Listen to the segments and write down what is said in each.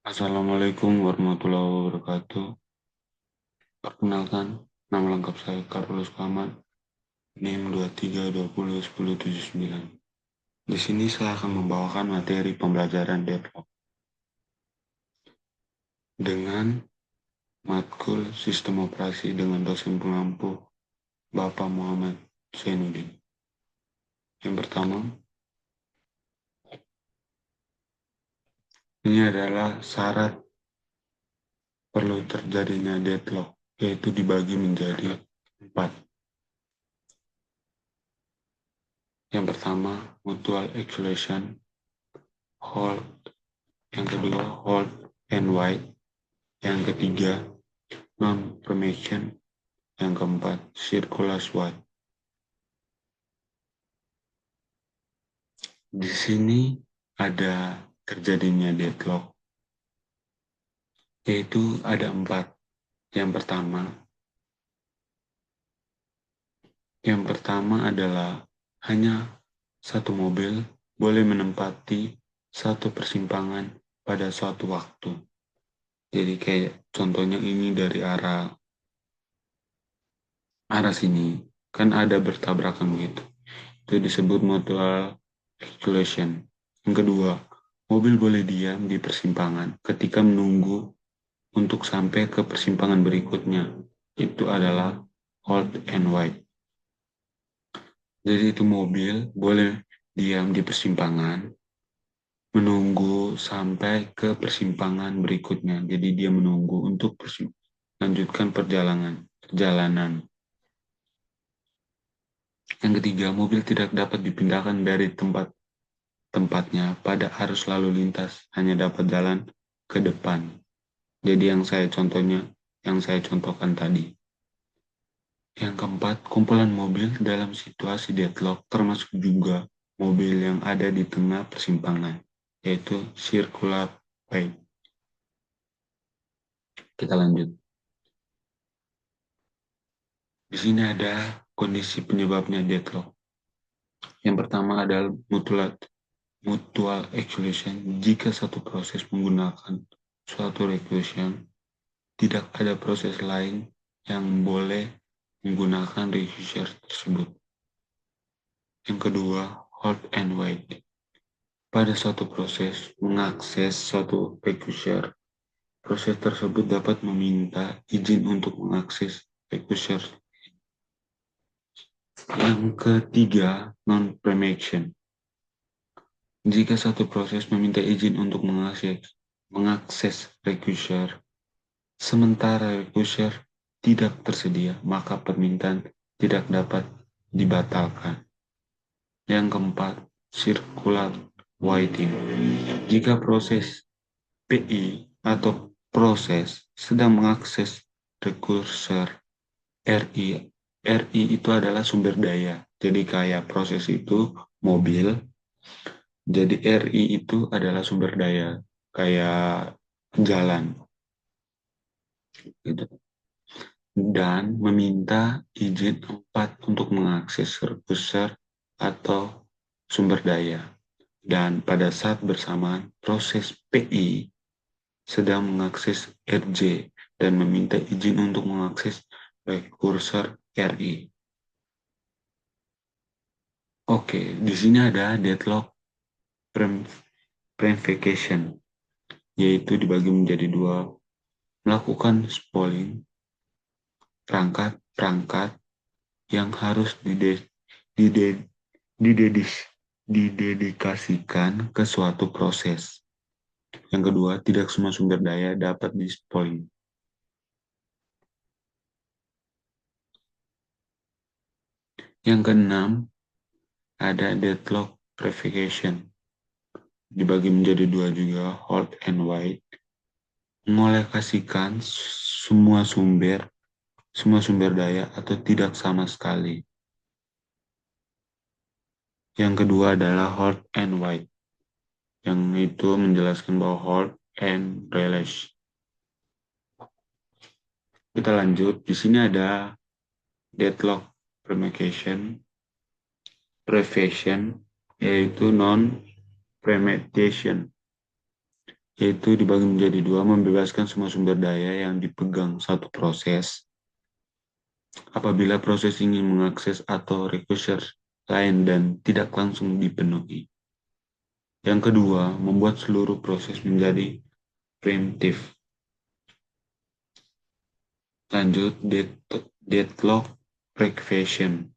Assalamualaikum warahmatullahi wabarakatuh. Perkenalkan, nama lengkap saya Carlos Kaman, NIM 23201079. Di sini saya akan membawakan materi pembelajaran deadlock dengan matkul sistem operasi dengan dosen pengampu Bapak Muhammad Zainuddin. Yang pertama, ini adalah syarat perlu terjadinya deadlock, yaitu dibagi menjadi 4. Yang pertama, mutual exclusion, hold. Yang kedua, hold and wait. Yang ketiga, non-permission. Yang keempat, circular wide. Di sini ada terjadinya deadlock, yaitu ada 4. Yang pertama adalah hanya satu mobil boleh menempati satu persimpangan pada suatu waktu. Jadi kayak contohnya ini dari arah sini, kan ada bertabrakan gitu. Itu disebut mutual exclusion. Yang kedua, mobil boleh diam di persimpangan ketika menunggu untuk sampai ke persimpangan berikutnya. Itu adalah hold and wait. Jadi itu mobil boleh diam di persimpangan menunggu sampai ke persimpangan berikutnya. Jadi dia menunggu untuk lanjutkan perjalanan. Yang ketiga, mobil tidak dapat dipindahkan dari tempatnya pada arus lalu lintas, hanya dapat jalan ke depan. Jadi yang saya contohkan tadi. Yang keempat, kumpulan mobil dalam situasi deadlock termasuk juga mobil yang ada di tengah persimpangan, yaitu circular way. Kita lanjut. Di sini ada kondisi penyebabnya deadlock. Yang pertama adalah mutual exclusion. Jika satu proses menggunakan suatu reclusion, tidak ada proses lain yang boleh menggunakan reclusion tersebut. Yang kedua, hold and wait. Pada suatu proses mengakses suatu reclusion, proses tersebut dapat meminta izin untuk mengakses reclusion. Yang ketiga, non-permission. Jika satu proses meminta izin untuk mengakses reclusion, sementara reclusion tidak tersedia, maka permintaan tidak dapat dibatalkan. Yang keempat, circular waiting. Jika proses PI atau proses sedang mengakses rekursor RI. RI itu adalah sumber daya. Jadi kayak proses itu mobil. Jadi RI itu adalah sumber daya. Kayak jalan. Gitu. Dan meminta izin 4 untuk mengakses rekursor atau sumber daya. Dan pada saat bersamaan, proses PI sedang mengakses RJ dan meminta izin untuk mengakses rekursor RI. Oke, di sini ada deadlock prevacation, yaitu dibagi menjadi 2. Melakukan spooling perangkat-perangkat yang harus didedikasikan ke suatu proses. Yang kedua, tidak semua sumber daya dapat di-spooling. Yang keenam, ada deadlock prevacation. Dibagi menjadi 2 juga, hold and wait. Mengolekasikan semua sumber daya atau tidak sama sekali. Yang kedua adalah hold and wait. Yang itu menjelaskan bahwa hold and release. Kita lanjut. Di sini ada deadlock prevention, yaitu non-premeditation. yaitu dibagi menjadi dua, membebaskan semua sumber daya yang dipegang satu proses apabila proses ingin mengakses atau request lain dan tidak langsung dipenuhi. Yang kedua, membuat seluruh proses menjadi preemptif. Lanjut, deadlock prevention.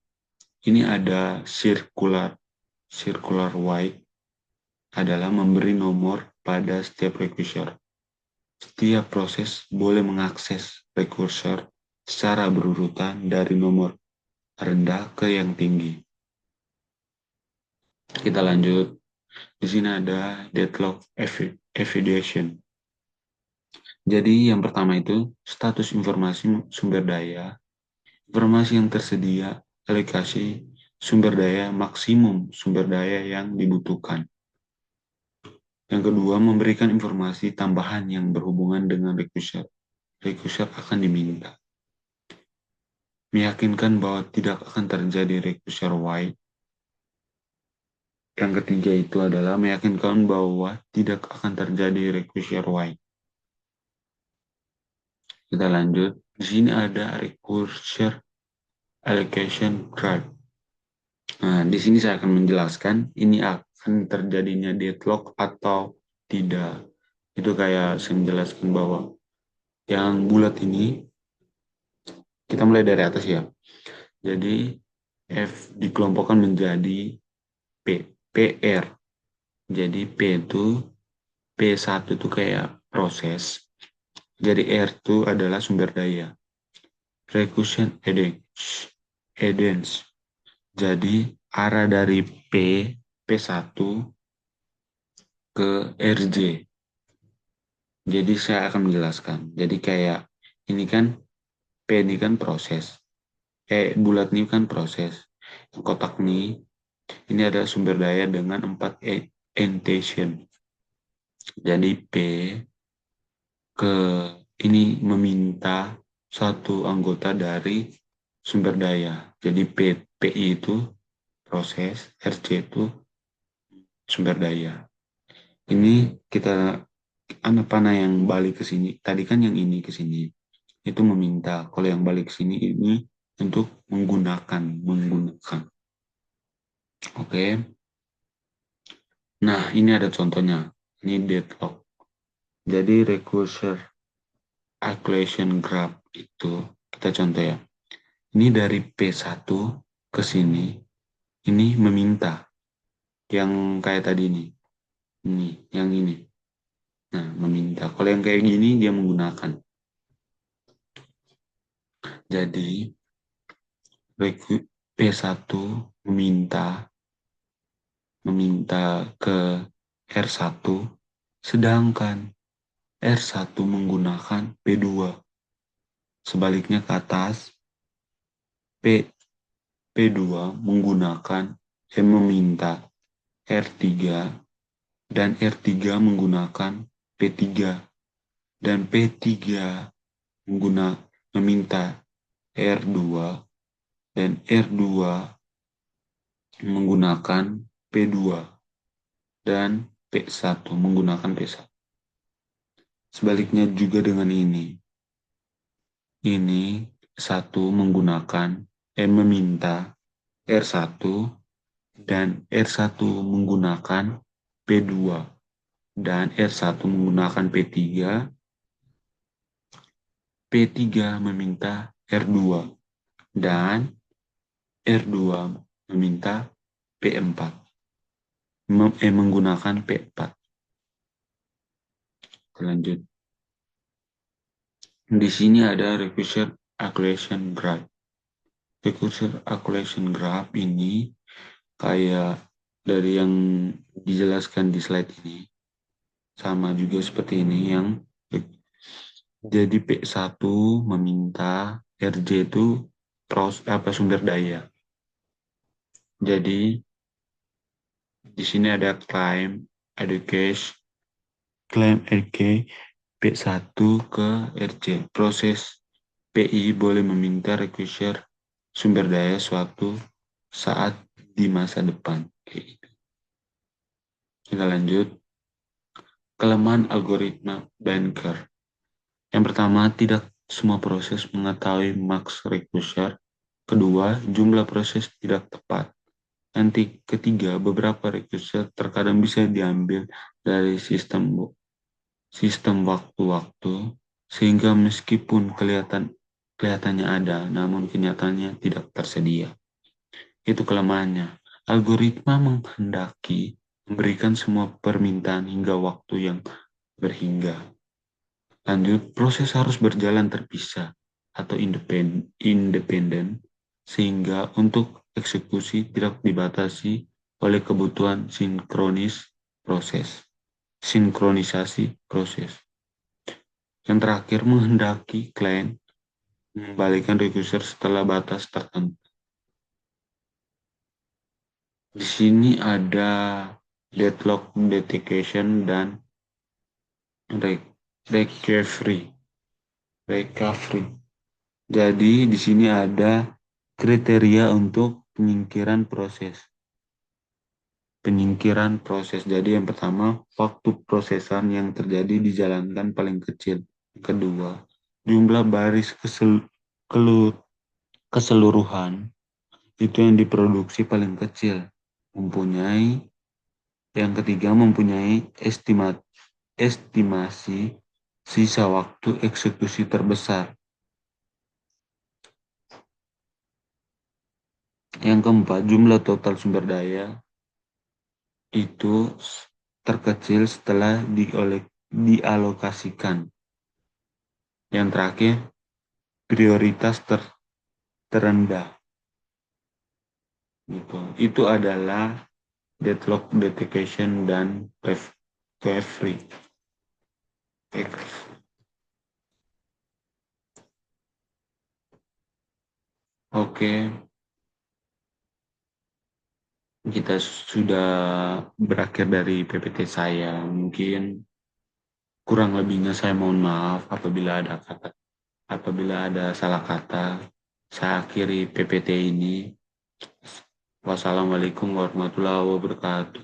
Ini ada circular white adalah memberi nomor pada setiap requester. Setiap proses boleh mengakses requester secara berurutan dari nomor rendah ke yang tinggi. Kita lanjut. Di sini ada deadlock evaluation. Jadi yang pertama itu status informasi sumber daya, informasi yang tersedia, alokasi sumber daya, maksimum sumber daya yang dibutuhkan. Yang kedua, memberikan informasi tambahan yang berhubungan dengan requester. Requester akan diminta. Meyakinkan bahwa tidak akan terjadi requester wide. Yang ketiga itu adalah meyakinkan bahwa tidak akan terjadi requester wide. Kita lanjut. Di sini ada requester allocation graph. Nah, di sini saya akan menjelaskan ini akan terjadinya deadlock atau tidak. Itu kayak saya menjelaskan bahwa yang bulat ini, kita mulai dari atas ya. Jadi F dikelompokkan menjadi P, PR. Jadi P itu, P1 itu kayak proses. Jadi R itu adalah sumber daya. Recursion Edens. Jadi arah dari P1 ke RJ. Jadi saya akan menjelaskan. Jadi kayak ini kan P ini kan proses. Bulat ini kan proses. Kotak ini adalah sumber daya dengan 4 annotation. Jadi P ke ini meminta satu anggota dari sumber daya. Jadi PI itu proses, RC itu sumber daya. Ini kita anak panah yang balik ke sini. Tadi kan yang ini ke sini. Itu meminta. Kalau yang balik ke sini ini untuk menggunakan. Oke. Nah, ini ada contohnya. Ini deadlock. Jadi recursion acceleration graph itu kita contoh ya. Ini dari P1 ke sini. Ini meminta. Yang kayak tadi nih. Ini, yang ini. Nah, meminta. Kalau yang kayak gini dia menggunakan. Jadi P1 meminta ke R1, sedangkan R1 menggunakan P2. Sebaliknya ke atas, P2 menggunakan meminta R3 dan R3 menggunakan P3 dan P3 meminta R2 dan R2 menggunakan P2 dan P1 menggunakan P1. Sebaliknya juga dengan ini. Ini satu meminta R1 dan R1 menggunakan P2 dan R1 menggunakan P3. P3 meminta R2 dan R2 meminta P4. Menggunakan P4. Lanjut. Di sini ada recursion acceleration graph. Recursion acceleration graph ini kayak dari yang dijelaskan di slide ini. Sama juga seperti ini yang jadi P1 meminta RJ itu sumber daya. Jadi di sini ada claim education, claim RK P1 ke RJ. Proses PI boleh meminta requester sumber daya suatu saat di masa depan. Oke. Kita lanjut. Kelemahan algoritma Banker. Yang pertama, tidak semua proses mengetahui max require. Kedua, jumlah proses tidak tepat. Yang ketiga, beberapa require terkadang bisa diambil dari sistem waktu-waktu, sehingga meskipun kelihatannya ada, namun kenyataannya tidak tersedia. Itu kelemahannya. Algoritma menghendaki memberikan semua permintaan hingga waktu yang berhingga. Lanjut, proses harus berjalan terpisah atau independen, sehingga untuk eksekusi tidak dibatasi oleh kebutuhan sinkronisasi proses. Yang terakhir, menghendaki klien mengembalikan request setelah batas tertentu. Di sini ada deadlock detection dan recovery. Recovery. Jadi di sini ada kriteria untuk penyingkiran proses. Jadi yang pertama, waktu prosesan yang terjadi dijalankan paling kecil. Kedua, jumlah baris keseluruhan itu yang diproduksi paling kecil. Yang ketiga, mempunyai estimasi sisa waktu eksekusi terbesar. Yang keempat, jumlah total sumber daya itu terkecil setelah dialokasikan. Yang terakhir, prioritas terendah. Gitu. Itu adalah deadlock detection dan recovery. Oke, kita sudah berakhir dari PPT saya. Mungkin kurang lebihnya saya mohon maaf apabila ada salah kata. Saya akhiri PPT ini. Wassalamualaikum warahmatullahi wabarakatuh.